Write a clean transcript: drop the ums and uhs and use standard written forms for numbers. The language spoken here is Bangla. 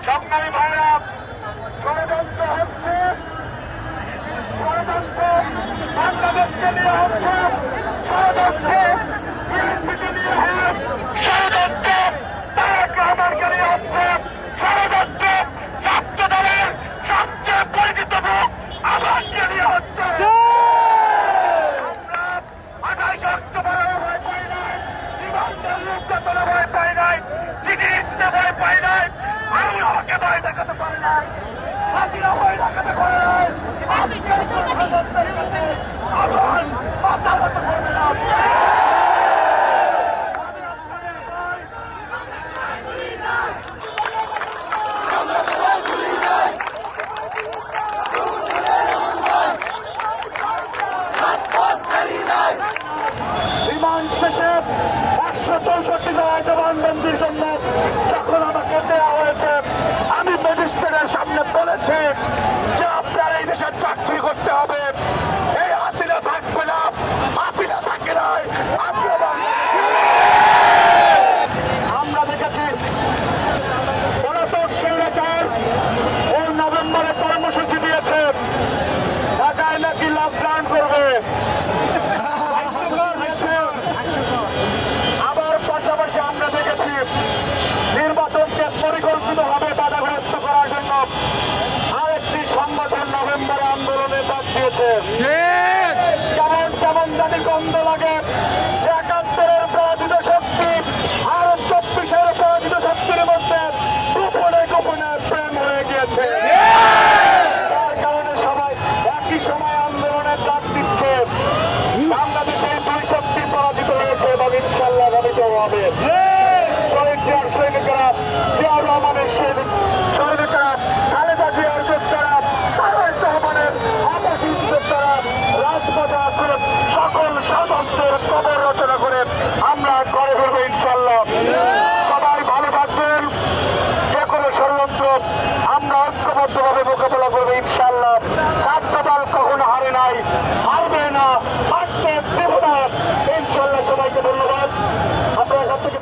সংগ্রামী ভাইরা, ষড়যন্ত্র হচ্ছে, ষড়যন্ত্র বাংলাদেশকে নিয়ে হচ্ছে, ষড়যন্ত্র বিএনপিকে নিয়ে হয়, ষড়যন্ত্র তারেক রহমানকে নিয়ে হচ্ছে, ষড়যন্ত্র ছাত্র দলের সবচেয়ে পরিচিত মুখ আমাকে নিয়ে হচ্ছে। আমরা 28 অক্টোবরের ভয় পাই নাই, নিবন্ধন নির্যাতনে ভয় পাই নাই, চিঠি লিখতে ভয় পাই নাই, আরুল আমাকে ভয় দেখাতে পারে নাই, হাজিরা ভয় দেখাতে পারে নাই, আজকের প্রধানমন্ত্রীর কাছে আবার মাথা নত করবে না। বিমান শেষে 164 জনের জবানবন্দির জন্য যখন আমাকে দেওয়া হয়েছে, আমি ম্যাজিস্ট্রেটের সামনে বলেছি যে আপনার এই দেশে চাকরি করতে হবে, এই হাসিনা থাকবে না, হাসিনা থাকে নাই। আমরা দেখেছি পলাতক স্বৈরাচার ওই নভেম্বরে কর্মসূচি দিয়েছে, ঢাকায় নাকি লকডাউন করবে। আবার পাশাপাশি আমরা দেখেছি নির্বাচনকে পরিকল্পিতভাবে বাধাগ্রস্ত করার জন্য আরেকটি সংগঠন নভেম্বরে আন্দোলনের ডাক দিয়েছে। কেমন কেমন জানি গন্ধ লাগে যে 71-এর পরাজিত শক্তি আর 24-এর পরাজিত শক্তির মধ্যে গোপনে গোপনে প্রেম হয়ে গিয়েছে। তার কারণে সবাই একই সময় আন্দোলনের ডাক দিচ্ছে। বাংলাদেশের দুই শক্তি পরাজিত হয়েছে এবং ইনশাল্লাহ আগামী হবে। শহীদ জিয়ার সৈনিকেরা, জিয়াউর রহমানের সৈনিকেরা, খালেদা জিয়ার যোদ্ধারা, তারেক রহমানের আপসী যোদ্ধারা রাজপথে আসলে সকল ষড়যন্ত্রের কবর রচনা করে আমরা করে ফেলবো ইনশাল্লাহ। সবাই ভালো থাকবেন। যে কোনো ষড়যন্ত্র আমরা ঐক্যবদ্ধভাবে মোকাবেলা করবো ইনশাল্লাহ। ছাত্রদল কখনো হারে নাই, হারবে না, হারতে দেব না ইনশাল্লাহ। সবাইকে ধন্যবাদ। আপনারা এখান থেকে